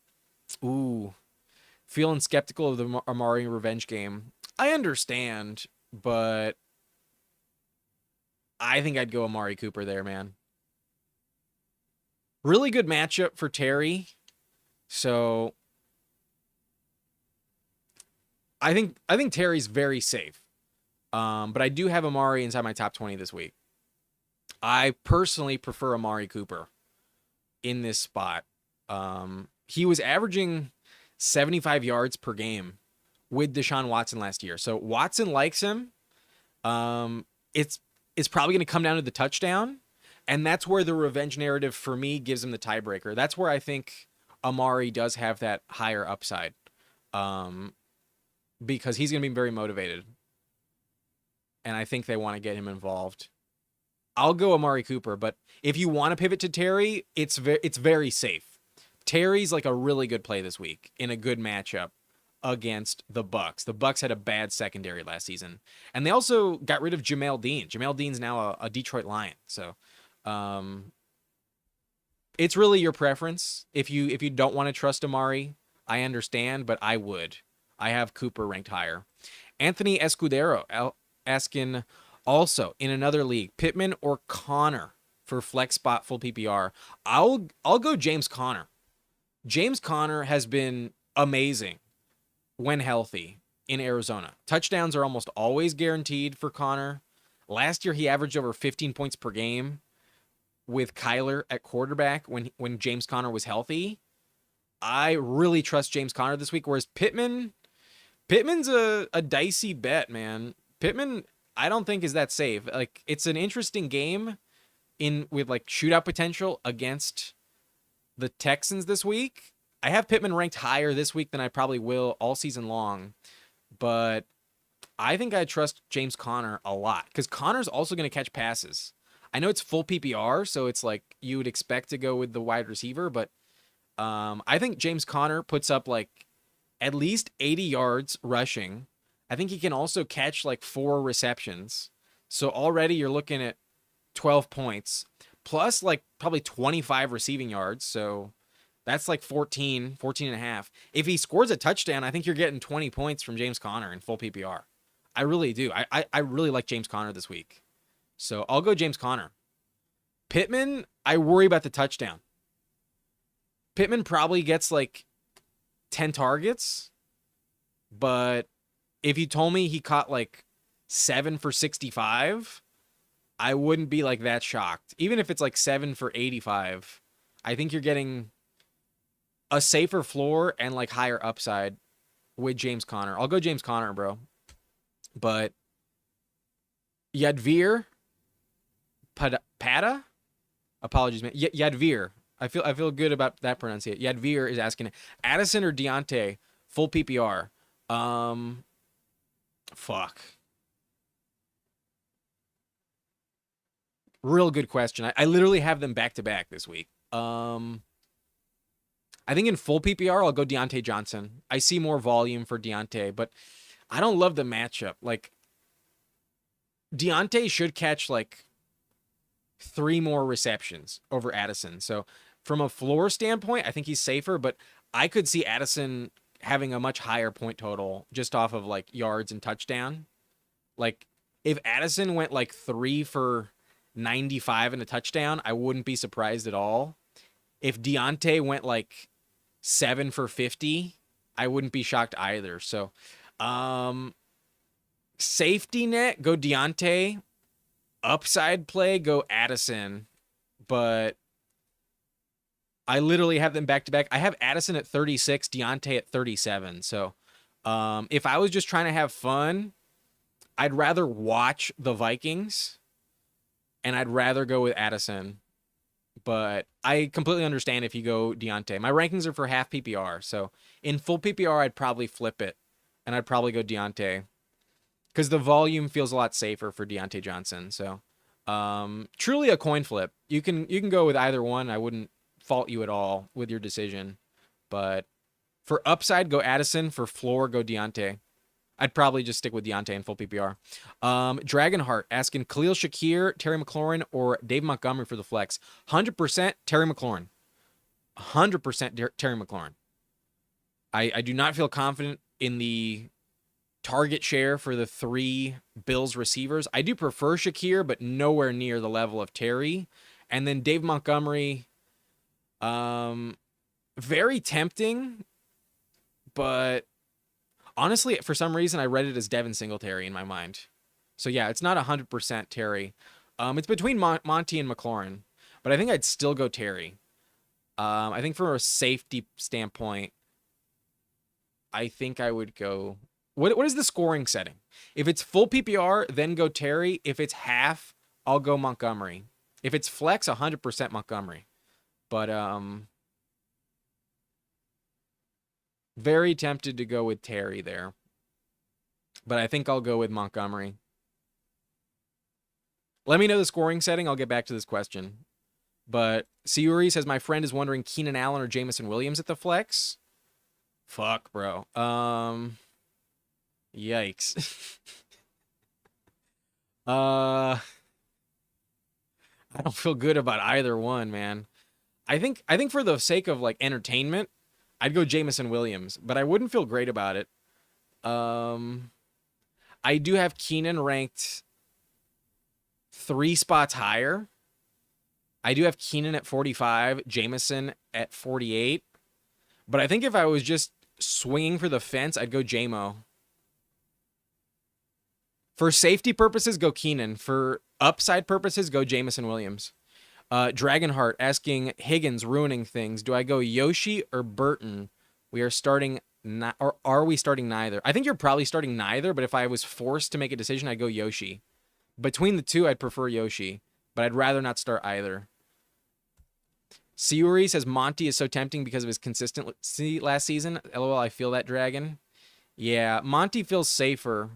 Ooh, feeling skeptical of the Amari revenge game. I understand, but I think I'd go Amari Cooper there, man. Really good matchup for Terry. So I think Terry's very safe. But I do have Amari inside my top 20 this week. I personally prefer Amari Cooper in this spot. He was averaging 75 yards per game with Deshaun Watson last year. So Watson likes him. It's probably going to come down to the touchdown. And that's where the revenge narrative for me gives him the tiebreaker. That's where I think Amari does have that higher upside. Because he's going to be very motivated. And I think they want to get him involved. I'll go Amari Cooper, but if you want to pivot to Terry, it's very safe. Terry's like a really good play this week in a good matchup against the Bucs. The Bucs had a bad secondary last season, and they also got rid of Jamel Dean. Jamel Dean's now a Detroit Lion, so it's really your preference. If you don't want to trust Amari, I understand, but I would. I have Cooper ranked higher. Anthony Escudero asking also in another league, Pittman or Connor for flex spot full PPR. I'll go James Conner. James Conner has been amazing when healthy in Arizona. Touchdowns are almost always guaranteed for Conner. Last year he averaged over 15 points per game with Kyler at quarterback when James Conner was healthy. I really trust James Conner this week, whereas Pittman's a dicey bet, man. Pittman, I don't think is that safe. Like, it's an interesting game with like shootout potential against the Texans this week. I have Pittman ranked higher this week than I probably will all season long, but I think I trust James Conner a lot because Conner's also going to catch passes. I know it's full PPR, so it's like you would expect to go with the wide receiver, but I think James Conner puts up like at least 80 yards rushing. I think he can also catch like 4 receptions. So already you're looking at 12 points plus like probably 25 receiving yards. So that's like 14 and a half. If he scores a touchdown, I think you're getting 20 points from James Conner in full PPR. I really do. I really like James Conner this week. So I'll go James Conner. Pittman, I worry about the touchdown. Pittman probably gets like 10 targets, but if you told me he caught like 7 for 65, I wouldn't be like that shocked. Even if it's like 7 for 85, I think you're getting a safer floor and like higher upside with James Conner. I'll go James Conner, bro. But Yadvir Pada? Apologies, man. Yadvir. I feel good about that pronunciation. Yadvir is asking Addison or Deontay full PPR. Fuck. Real good question. I literally have them back to back this week. I think in full PPR I'll go Deontay Johnson. I see more volume for Deontay, but I don't love the matchup. Like Deontay should catch like 3 more receptions over Addison. So from a floor standpoint, I think he's safer, but I could see Addison having a much higher point total just off of like yards and touchdown. Like if Addison went like 3 for 95 and a touchdown, I wouldn't be surprised at all. If Deontay went like 7 for 50, I wouldn't be shocked either. So, safety net, go Deontay. Upside play, go Addison. but I literally have them back to back. I have Addison at 36, Deontay at 37. So if I was just trying to have fun, I'd rather watch the Vikings and I'd rather go with Addison. But I completely understand if you go Deontay. My rankings are for half PPR. So in full PPR, I'd probably flip it and I'd probably go Deontay because the volume feels a lot safer for Deontay Johnson. So truly a coin flip. You can go with either one. I wouldn't fault you at all with your decision. But for upside, go Addison. For floor, go Deontay. I'd probably just stick with Deontay in full PPR. Dragonheart asking Khalil Shakir, Terry McLaurin, or Dave Montgomery for the flex. 100% Terry McLaurin. 100% Terry McLaurin. I do not feel confident in the target share for the 3 Bills receivers. I do prefer Shakir, but nowhere near the level of Terry. And then Dave Montgomery, very tempting, but honestly, for some reason, I read it as Devin Singletary in my mind. So yeah, it's not 100% Terry. It's between Monty and McLaurin, but I think I'd still go Terry. I think from a safety standpoint, I think I would go. What is the scoring setting? If it's full PPR, then go Terry. If it's half, I'll go Montgomery. If it's flex, 100% Montgomery. But very tempted to go with Terry there. But I think I'll go with Montgomery. Let me know the scoring setting. I'll get back to this question. But Siuri says, my friend is wondering Keenan Allen or Jamison Williams at the flex. Fuck, bro. Yikes. I don't feel good about either one, man. I think for the sake of like entertainment, I'd go Jamison Williams, but I wouldn't feel great about it. I do have Keenan ranked 3 spots higher. I do have Keenan at 45, Jamison at 48. But I think if I was just swinging for the fence, I'd go JMO. For safety purposes, go Keenan. For upside purposes, go Jamison Williams. Dragonheart asking Higgins ruining things. Do I go Yoshi or Burton? We are starting, or are we starting neither? I think you're probably starting neither, but if I was forced to make a decision, I'd go Yoshi. Between the two, I'd prefer Yoshi, but I'd rather not start either. Siuri says Monty is so tempting because of his consistency last season. LOL, I feel that, Dragon. Yeah, Monty feels safer,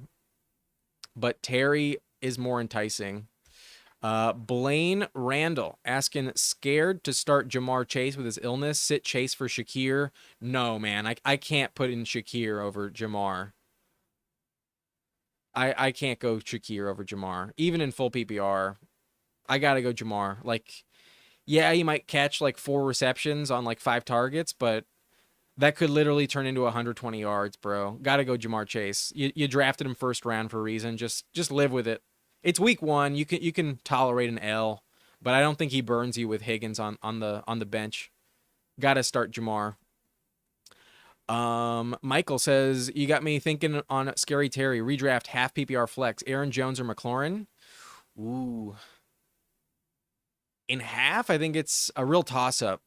but Terry is more enticing. Blaine Randall asking, scared to start Jamar Chase with his illness. Sit Chase for Shakir. No, man, I can't put in Shakir over Jamar. I can't go Shakir over Jamar. Even in full PPR, I gotta go Jamar. Like, yeah, he might catch like 4 receptions on like 5 targets, but that could literally turn into 120 yards, bro. Gotta go Jamar Chase. You drafted him first round for a reason. Just live with it. It's week 1. You can tolerate an L, but I don't think he burns you with Higgins on the bench. Gotta start Jamar. Michael says, you got me thinking on Scary Terry. Redraft half PPR flex. Aaron Jones or McLaurin? Ooh. In half, I think it's a real toss-up.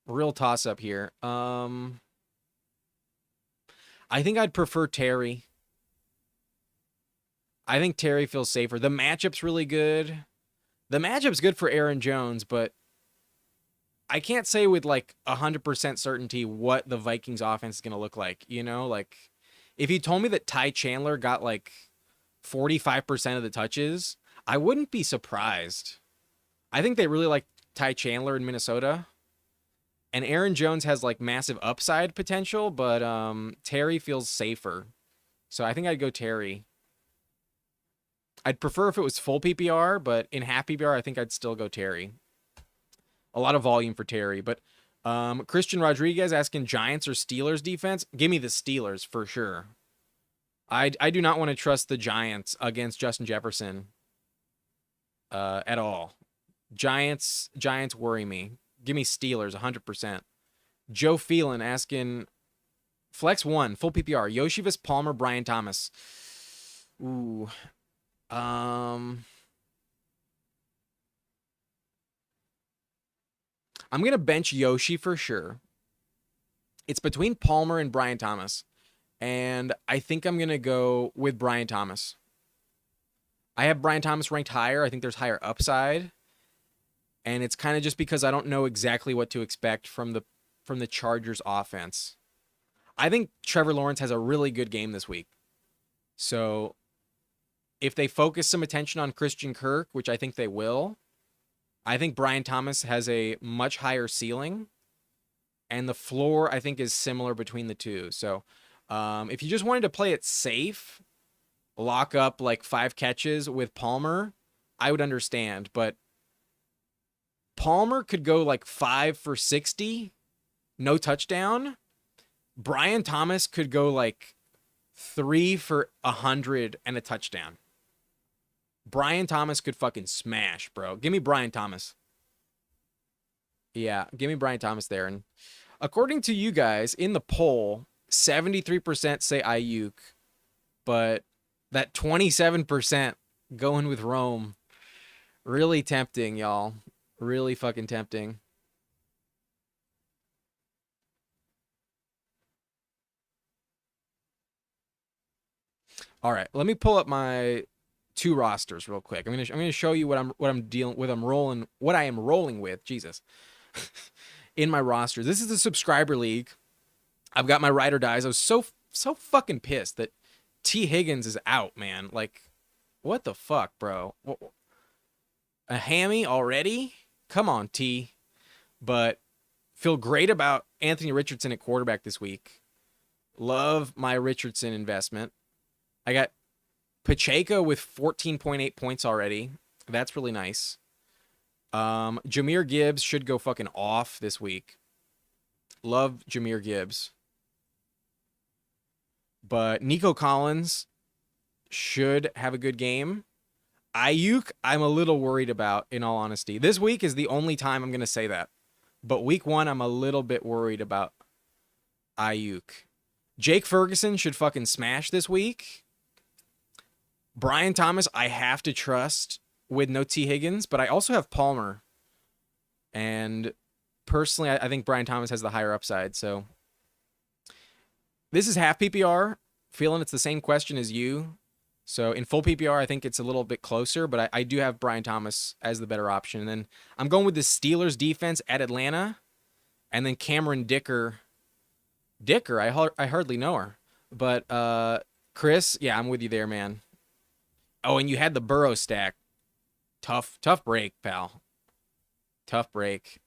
Real toss-up here. I think I'd prefer Terry. I think Terry feels safer. The matchup's really good. The matchup's good for Aaron Jones, but I can't say with like 100% certainty what the Vikings offense is going to look like. You know, like if you told me that Ty Chandler got like 45% of the touches, I wouldn't be surprised. I think they really like Ty Chandler in Minnesota. And Aaron Jones has like massive upside potential, but Terry feels safer. So I think I'd go Terry. I'd prefer if it was full PPR, but in half PPR, I think I'd still go Terry. A lot of volume for Terry. But Christian Rodriguez asking Giants or Steelers defense. Give me the Steelers for sure. I do not want to trust the Giants against Justin Jefferson at all. Giants worry me. Give me Steelers 100%. Joe Phelan asking flex 1 full PPR. Yoshivis, Palmer, Brian Thomas. Ooh. I'm going to bench Yoshi for sure. It's between Palmer and Brian Thomas. And I think I'm going to go with Brian Thomas. I have Brian Thomas ranked higher. I think there's higher upside. And it's kind of just because I don't know exactly what to expect from the Chargers offense. I think Trevor Lawrence has a really good game this week. So if they focus some attention on Christian Kirk, which I think they will, I think Brian Thomas has a much higher ceiling. And the floor, I think, is similar between the two. So if you just wanted to play it safe, lock up like 5 catches with Palmer, I would understand. But Palmer could go like 5 for 60, no touchdown. Brian Thomas could go like 3 for 100 and a touchdown. Brian Thomas could fucking smash, bro. Give me Brian Thomas. Yeah, give me Brian Thomas there. And according to you guys in the poll, 73% say Ayuk, but that 27% going with Rome, really tempting, y'all. Really fucking tempting. All right, let me pull up my 2 rosters real quick. I'm gonna show you what I'm dealing with. What I am rolling with. Jesus, in my roster. This is the subscriber league. I've got my ride or dies. I was so fucking pissed that T. Higgins is out, man. Like, what the fuck, bro? A hammy already? Come on, T. But feel great about Anthony Richardson at quarterback this week. Love my Richardson investment. I got Pacheco with 14.8 points already. That's really nice. Jahmyr Gibbs should go fucking off this week. Love Jahmyr Gibbs. But Nico Collins should have a good game. Ayuk, I'm a little worried about, in all honesty. This week is the only time I'm going to say that. But week 1, I'm a little bit worried about Ayuk. Jake Ferguson should fucking smash this week. Brian Thomas, I have to trust with no T. Higgins, but I also have Palmer. And personally, I think Brian Thomas has the higher upside. So this is half PPR. Feeling it's the same question as you. So in full PPR, I think it's a little bit closer, but I do have Brian Thomas as the better option. And then I'm going with the Steelers defense at Atlanta. And then Cameron Dicker. I hardly know her. But Chris, yeah, I'm with you there, man. Oh, and you had the Burrow stack. Tough break, pal. Tough break.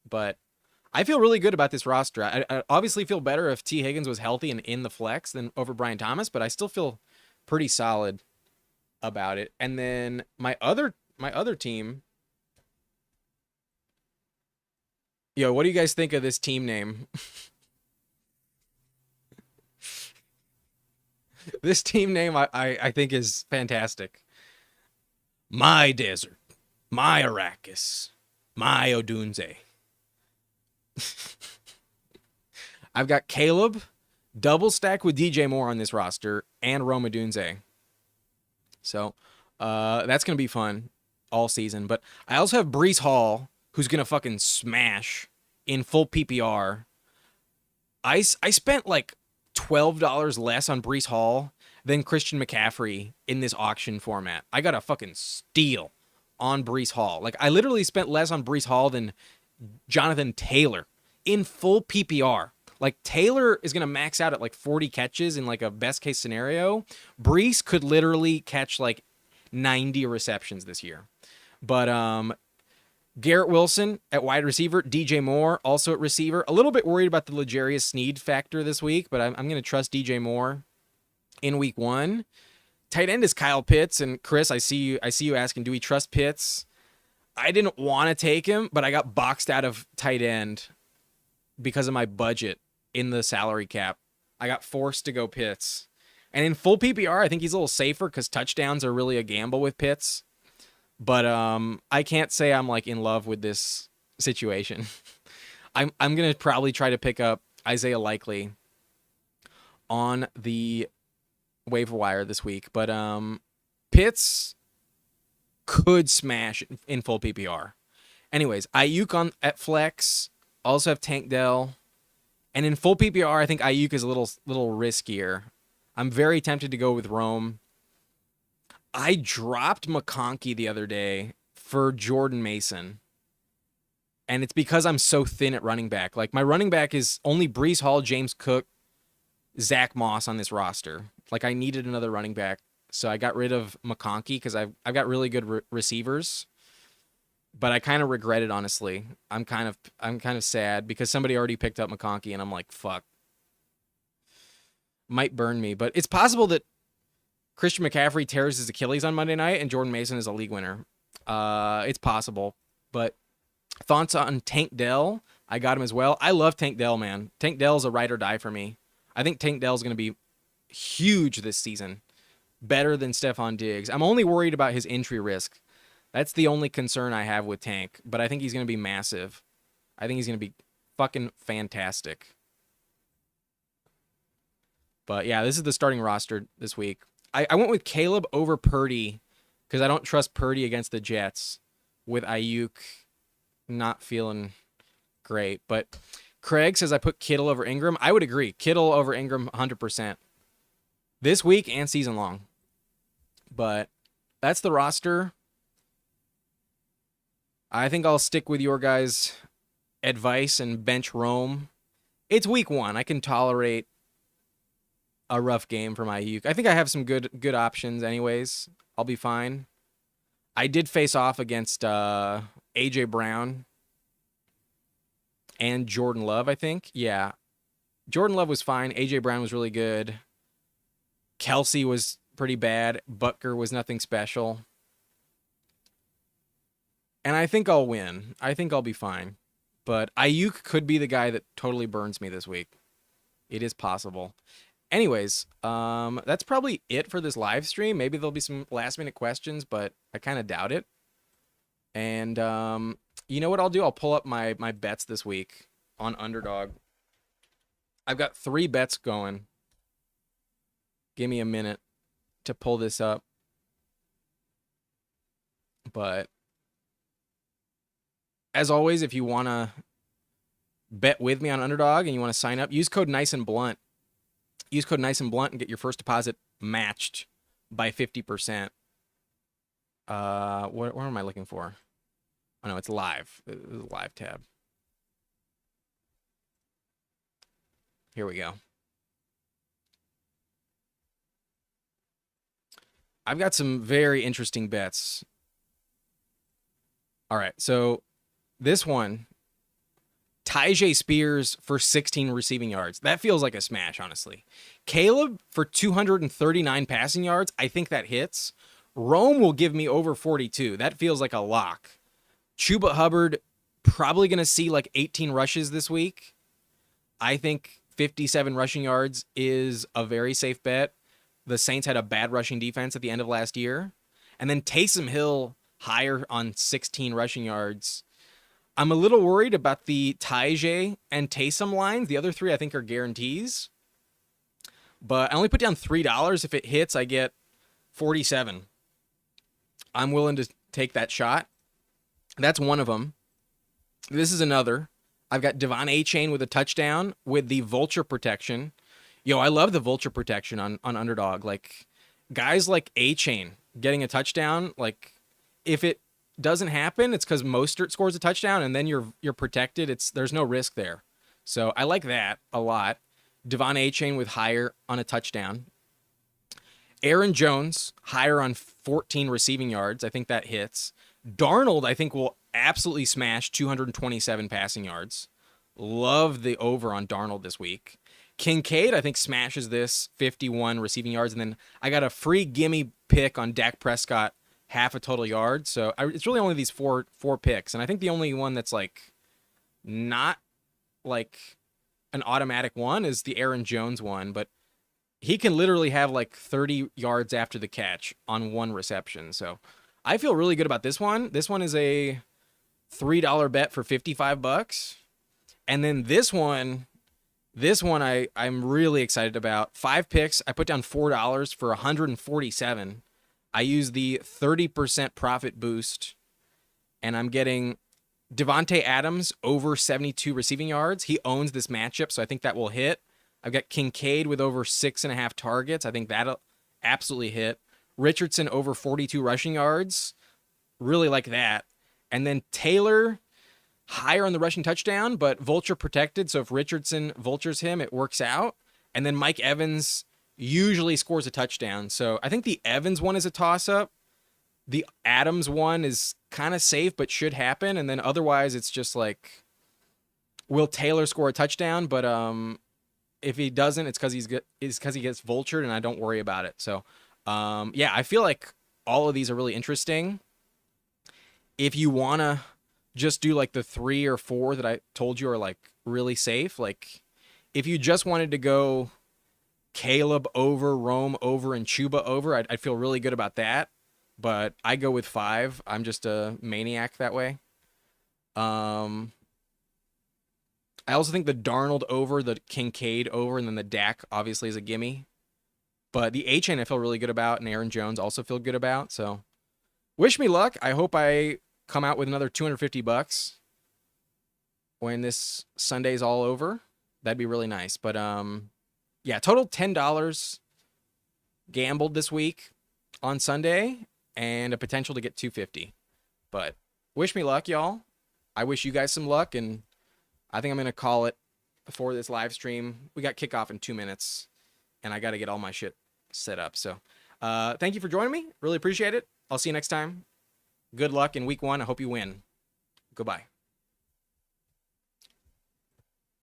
But I feel really good about this roster. I obviously feel better if T. Higgins was healthy and in the flex than over Brian Thomas, but I still feel pretty solid about it. And then my other team. Yo, what do you guys think of this team name? This team name I think is fantastic. My desert, my Arrakis, my Odunze. I've got Caleb double stack with DJ Moore on this roster and Rome Odunze. So that's going to be fun all season. But I also have Breece Hall, who's going to fucking smash in full PPR. I spent like $12 less on Breece Hall than Christian McCaffrey in this auction format. I got a fucking steal on Breece Hall. Like, I literally spent less on Breece Hall than Jonathan Taylor in full PPR. Like, Taylor is going to max out at like 40 catches in like a best case scenario. Breece could literally catch like 90 receptions this year. But Garrett Wilson at wide receiver, DJ Moore also at receiver. A little bit worried about the L'Jarius Sneed factor this week, but I'm going to trust DJ Moore in week 1. Tight end is Kyle Pitts, and Chris, I see you asking, do we trust Pitts? I didn't want to take him, but I got boxed out of tight end because of my budget in the salary cap. I got forced to go Pitts. And in full PPR, I think he's a little safer because touchdowns are really a gamble with Pitts. But I can't say I'm like in love with this situation. I'm gonna probably try to pick up Isaiah Likely on the waiver wire this week. But Pitts could smash in full PPR. Anyways, Ayuk on at flex. Also have Tank Dell. And in full PPR, I think Ayuk is a little riskier. I'm very tempted to go with Rome. I dropped McConkey the other day for Jordan Mason. And it's because I'm so thin at running back. Like, my running back is only Breece Hall, James Cook, Zach Moss on this roster. Like, I needed another running back. So I got rid of McConkey because I've got really good receivers. But I kind of regret it, honestly. I'm kind of sad because somebody already picked up McConkey, and I'm like, fuck. Might burn me. But it's possible that Christian McCaffrey tears his Achilles on Monday night and Jordan Mason is a league winner. It's possible. But thoughts on Tank Dell? I got him as well. I love Tank Dell, man. Tank Dell is a ride or die for me. I think Tank Dell is going to be huge this season. Better than Stephon Diggs. I'm only worried about his injury risk. That's the only concern I have with Tank, but I think he's going to be massive. I think he's going to be fucking fantastic. But yeah, this is the starting roster this week. I went with Caleb over Purdy because I don't trust Purdy against the Jets with Ayuk not feeling great. But Craig says I put Kittle over Ingram. I would agree. Kittle over Ingram 100%. This week and season long. But that's the roster. I think I'll stick with your guys' advice and bench Rome. It's week 1. I can tolerate a rough game for my Ayuk. I think I have some good options anyways. I'll be fine. I did face off against A.J. Brown and Jordan Love, I think. Yeah. Jordan Love was fine. A.J. Brown was really good. Kelsey was pretty bad. Butker was nothing special. And I think I'll win. I think I'll be fine. But Ayuk could be the guy that totally burns me this week. It is possible. Anyways, that's probably it for this live stream. Maybe there'll be some last-minute questions, but I kind of doubt it. And you know what I'll do? I'll pull up my bets this week on Underdog. I've got 3 bets going. Give me a minute to pull this up. But as always, if you want to bet with me on Underdog and you want to sign up, use code Nice and Blunt. Use code Nice and Blunt and get your first deposit matched by 50%. What am I looking for? Oh, no, it's live. The live tab. Here we go. I've got some very interesting bets. All right, so this one, Tyjae Spears for 16 receiving yards. That feels like a smash, honestly. Caleb for 239 passing yards. I think that hits. Rome will give me over 42. That feels like a lock. Chuba Hubbard probably going to see like 18 rushes this week. I think 57 rushing yards is a very safe bet. The Saints had a bad rushing defense at the end of last year. And then Taysom Hill higher on 16 rushing yards. I'm a little worried about the Tyjae and Taysom lines. The other 3 I think are guarantees. But I only put down $3. If it hits, I get 47. I'm willing to take that shot. That's one of them. This is another. I've got Devon Achane with a touchdown with the vulture protection. Yo, I love the vulture protection on Underdog. Like, guys like Achane getting a touchdown, like, if it doesn't happen, it's because Mostert scores a touchdown, and then you're protected. There's no risk there. So I like that a lot. Devon Achane with higher on a touchdown. Aaron Jones, higher on 14 receiving yards. I think that hits. Darnold, I think, will absolutely smash 227 passing yards. Love the over on Darnold this week. Kincaid, I think, smashes this 51 receiving yards. And then I got a free gimme pick on Dak Prescott, half a total yard. So it's really only these four picks. And I think the only one that's like not like an automatic one is the Aaron Jones one. But he can literally have like 30 yards after the catch on one reception. So I feel really good about this one. This one is a $3 bet for $55. And then this one I'm really excited about. 5 picks. I put down $4 for 147. I use the 30% profit boost, and I'm getting Devontae Adams over 72 receiving yards. He owns this matchup, so I think that will hit. I've got Kincaid with over 6.5 targets. I think that'll absolutely hit. Richardson over 42 rushing yards. Really like that. And then Taylor higher on the rushing touchdown, but vulture protected. So if Richardson vultures him, it works out. And then Mike Evans usually scores a touchdown. So I think the Evans one is a toss-up. The Adams one is kind of safe, but should happen. And then otherwise, it's just like, will Taylor score a touchdown? But if he doesn't, it's because he gets vultured, and I don't worry about it. So yeah, I feel like all of these are really interesting. If you want to just do like the 3 or 4 that I told you are like really safe, like if you just wanted to go Caleb over, Rome over, and Chuba over, I'd feel really good about that. But I go with 5. I'm just a maniac that way. I also think the Darnold over, the Kincaid over, and then the Dak obviously is a gimme. But the Achane I feel really good about, and Aaron Jones also feel good about. So wish me luck. I hope I come out with another $250 when this Sunday's all over. That'd be really nice. But yeah, total $10 gambled this week on Sunday, and a potential to get $250. But wish me luck, y'all. I wish you guys some luck, and I think I'm going to call it for this live stream. We got kickoff in 2 minutes, and I got to get all my shit set up. So thank you for joining me. Really appreciate it. I'll see you next time. Good luck in week 1. I hope you win. Goodbye.